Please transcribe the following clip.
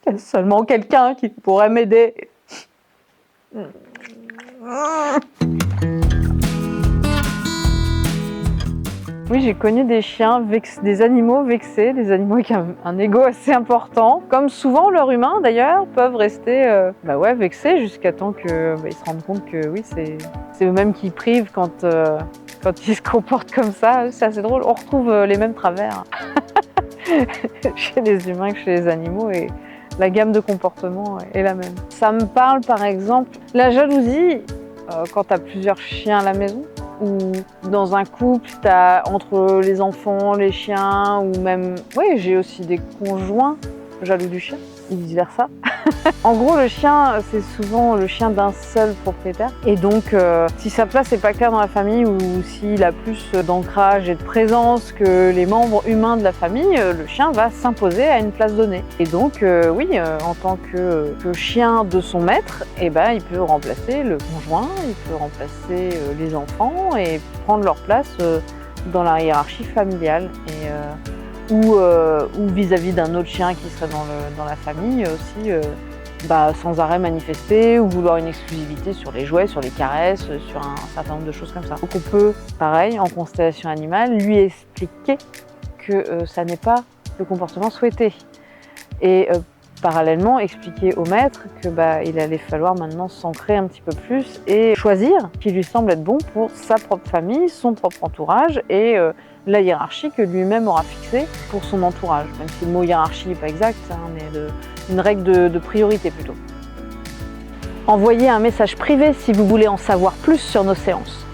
Il y a seulement quelqu'un qui pourrait m'aider. Oui, j'ai connu des chiens, des animaux vexés, des animaux avec un ego assez important. Comme souvent leurs humains d'ailleurs, peuvent rester vexés jusqu'à temps qu'ils se rendent compte que oui, c'est eux-mêmes qui privent quand ils se comportent comme ça. C'est assez drôle, on retrouve les mêmes travers chez les humains que chez les animaux et la gamme de comportements est la même. Ça me parle par exemple la jalousie quand tu as plusieurs chiens à la maison. Ou dans un couple, entre les enfants, les chiens, ou même... Oui, j'ai aussi des conjoints jaloux du chien, et vice-versa. En gros, le chien, c'est souvent le chien d'un seul propriétaire. Et donc, si sa place n'est pas claire dans la famille, ou s'il a plus d'ancrage et de présence que les membres humains de la famille, le chien va s'imposer à une place donnée. Et donc, en tant que chien de son maître, il peut remplacer le conjoint, il peut remplacer les enfants et prendre leur place dans la hiérarchie familiale. Ou vis-à-vis d'un autre chien qui serait dans la famille aussi, sans arrêt manifester ou vouloir une exclusivité sur les jouets, sur les caresses, sur un certain nombre de choses comme ça. Donc on peut, pareil, en constellation animale, lui expliquer que ça n'est pas le comportement souhaité. Et parallèlement, expliquer au maître que il allait falloir maintenant s'ancrer un petit peu plus et choisir ce qui lui semble être bon pour sa propre famille, son propre entourage et la hiérarchie que lui-même aura fixée pour son entourage. Même si le mot hiérarchie n'est pas exact, mais une règle de priorité plutôt. Envoyez un message privé si vous voulez en savoir plus sur nos séances.